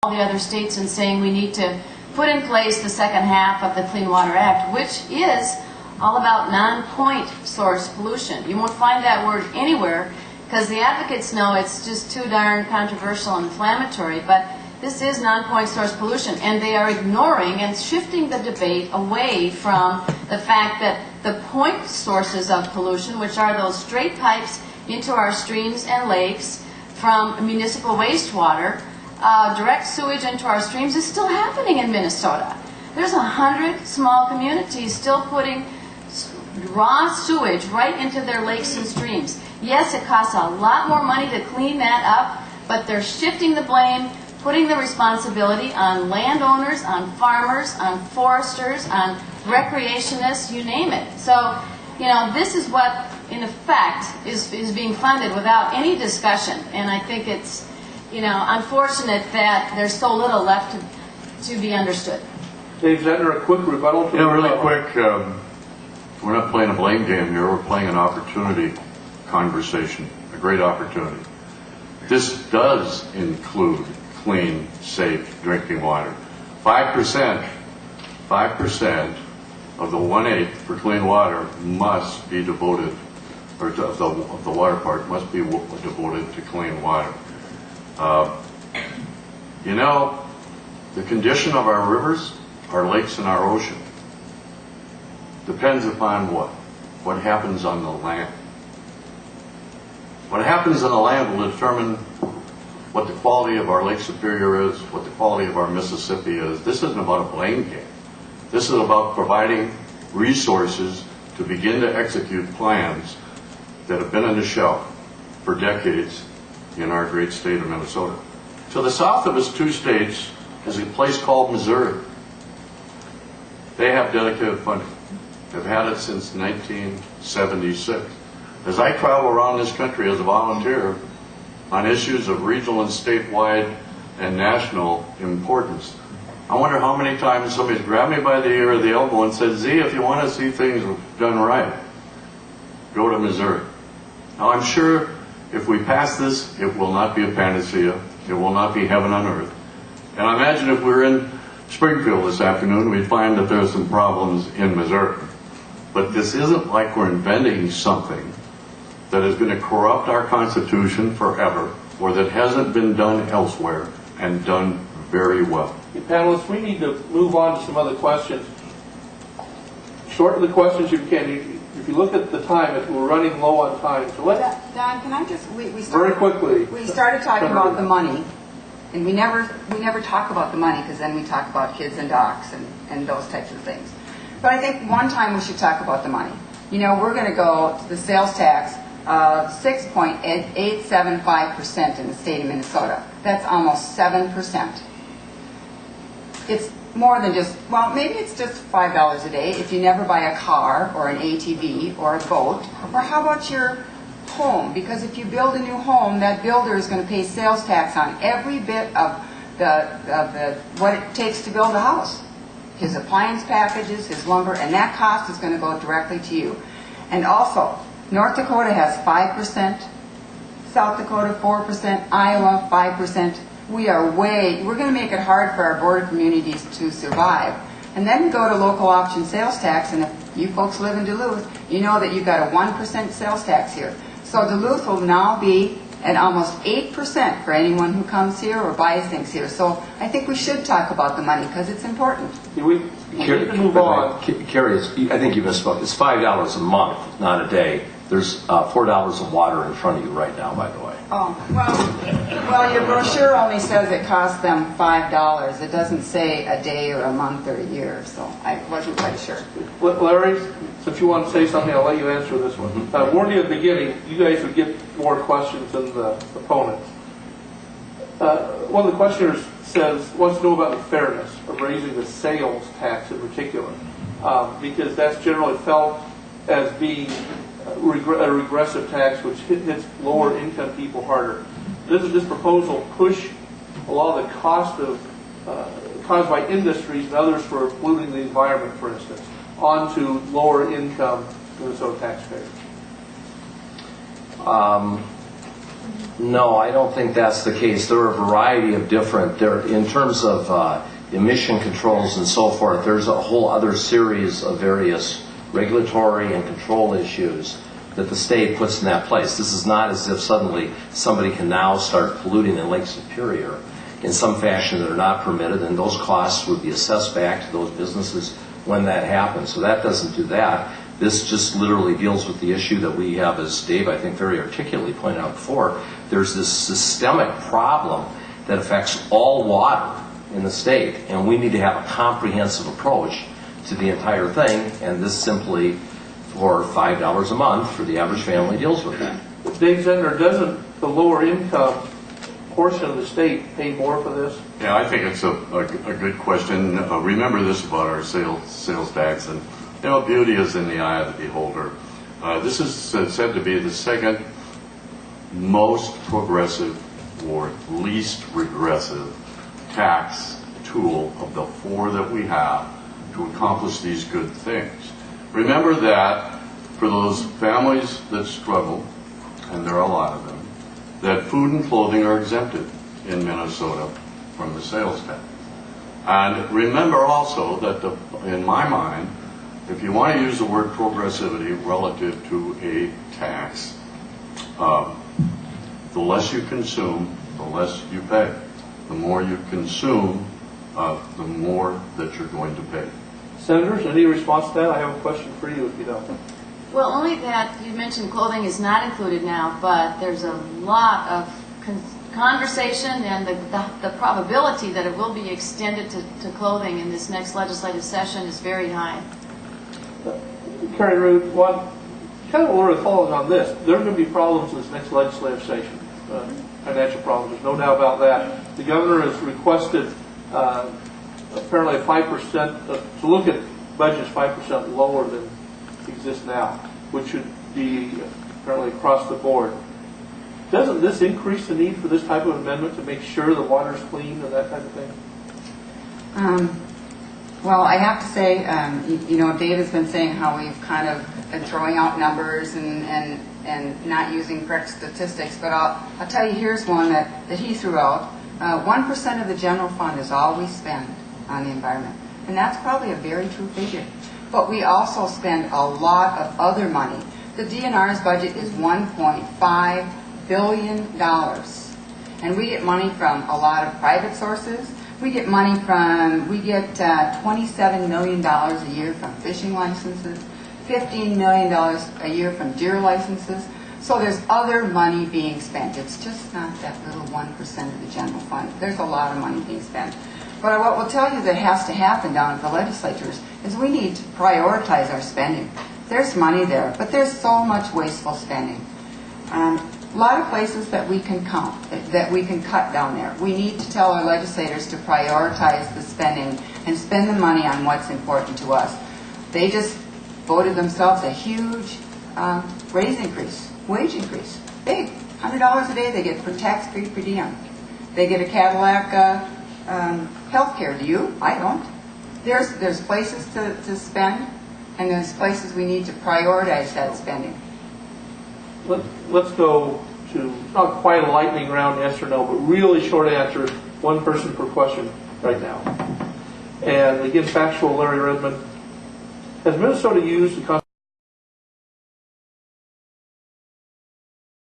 all the other states and saying we need to put in place the second half of the Clean Water Act, which is all about non-point source pollution. You won't find that word anywhere because the advocates know it's just too darn controversial and inflammatory, but this is non-point source pollution, and they are ignoring and shifting the debate away from the fact that the point sources of pollution, which are those straight pipes into our streams and lakes from municipal wastewater, direct sewage into our streams, is still happening in Minnesota. There's 100 small communities still putting raw sewage right into their lakes and streams. Yes, it costs a lot more money to clean that up, but they're shifting the blame, putting the responsibility on landowners, on farmers, on foresters, on recreationists, you name it. So, you know, this is what, in effect, is being funded without any discussion. And I think it's, you know, unfortunate that there's so little left to be understood. Dave Zentner, a quick rebuttal. Yeah, really quick. We're not playing a blame game here. We're playing an opportunity conversation, a great opportunity. This does include clean, safe drinking water. 5% of the 1/8 for clean water must be devoted, or of the water part must be devoted to clean water. You know, the condition of our rivers, our lakes, and our ocean depends upon what happens on the land. What happens on the land will determine what the quality of our Lake Superior is, what the quality of our Mississippi is. This isn't about a blame game. This is about providing resources to begin to execute plans that have been on the shelf for decades in our great state of Minnesota. To the south of us, 2 states, is a place called Missouri. They have dedicated funding. They've had it since 1976. As I travel around this country as a volunteer on issues of regional and statewide and national importance, I wonder how many times somebody's grabbed me by the ear or the elbow and said, "Z, if you want to see things done right, go to Missouri." Now, I'm sure if we pass this, it will not be a panacea. It will not be heaven on earth. And I imagine if we were in Springfield this afternoon, we'd find that there's some problems in Missouri. But this isn't like we're inventing something that is going to corrupt our Constitution forever, or that hasn't been done elsewhere and done very well. Hey, panelists, we need to move on to some other questions. Shorten the questions you can. If you look at the time, we're running low on time. So let's Don, can I just very quickly. We started talking about the money, and we never talk about the money because then we talk about kids and docs and those types of things. But I think one time we should talk about the money. You know, we're going to go to the sales tax of 6.875% in the state of Minnesota. That's almost 7%. It's more than just, well, maybe it's just $5 a day if you never buy a car or an ATV or a boat. Or how about your home? Because if you build a new home, that builder is going to pay sales tax on every bit of what it takes to build a house. His appliance packages, his lumber, and that cost is going to go directly to you. And also, North Dakota has 5%, South Dakota 4%, Iowa 5%. We're going to make it hard for our border communities to survive. And then we go to local option sales tax, and if you folks live in Duluth, you know that you've got a 1% sales tax here. So Duluth will now be at almost 8% for anyone who comes here or buys things here. So I think we should talk about the money because it's important. We need to move on. Carrie, I think you misspoke. It's $5 a month, not a day. There's $4 of water in front of you right now, by the way. Oh, well, your brochure only says it costs them $5. It doesn't say a day or a month or a year, so I wasn't quite sure. Larry, since you want to say something, I'll let you answer this one. I warned you at the beginning, you guys would get more questions than the opponents. One of the questioners wants to know about the fairness of raising the sales tax in particular, because that's generally felt as being a regressive tax which hits lower income people harder. Doesn't this proposal push a lot of the cost of caused by industries and others for polluting the environment, for instance, onto lower income Minnesota taxpayers? No, I don't think that's the case. There are a variety of different, in terms of emission controls and so forth, there's a whole other series of various regulatory and control issues that the state puts in that place. This is not as if suddenly somebody can now start polluting in Lake Superior in some fashion that are not permitted, and those costs would be assessed back to those businesses when that happens. So that doesn't do that. This just literally deals with the issue that we have, as Dave, I think, very articulately pointed out before. There's this systemic problem that affects all water in the state, and we need to have a comprehensive approach to the entire thing, and this simply, for $5 a month for the average family, deals with that. Dave Zender, doesn't the lower income portion of the state pay more for this? Yeah, I think it's a good question. Remember this about our sales tax, and beauty is in the eye of the beholder. This is said to be the second most progressive or least regressive tax tool of the four that we have to accomplish these good things. Remember that for those families that struggle, and there are a lot of them, that food and clothing are exempted in Minnesota from the sales tax. And remember also that, in my mind, if you want to use the word progressivity relative to a tax, the less you consume, the less you pay. The more you consume, the more that you're going to pay. Senators, any response to that? I have a question for you if you don't. Well, only that you mentioned clothing is not included now, but there's a lot of conversation and the probability that it will be extended to clothing in this next legislative session is very high. Carrie Root, one kind of order follows on this. There are going to be problems in this next legislative session, financial problems. There's no doubt about that. The governor has requested apparently a 5%, to look at budgets 5% lower than exists now, which should be apparently across the board. Doesn't this increase the need for this type of amendment to make sure the water is clean and that type of thing? Well, I have to say, Dave has been saying how we've kind of been throwing out numbers and not using correct statistics, but I'll tell you, here's one that he threw out. 1% of the general fund is all we spend on the environment, and that's probably a very true figure. But we also spend a lot of other money. The DNR's budget is $1.5 billion, and we get money from a lot of private sources. We get $27 million a year from fishing licenses, $15 million a year from deer licenses. So there's other money being spent. It's just not that little 1% of the general fund. There's a lot of money being spent. But what we'll tell you that has to happen down at the legislatures is we need to prioritize our spending. There's money there, but there's so much wasteful spending. A lot of places that we can cut down there. We need to tell our legislators to prioritize the spending and spend the money on what's important to us. They just voted themselves a huge wage increase, big, $100 a day they get for tax-free per diem. They get a Cadillac health care. Do you? I don't. There's places to spend, and there's places we need to prioritize that spending. Let's go to, not quite a lightning round yes or no, but really short answers, one person per question right now. And again, factual, Larry Redmond. Has Minnesota used the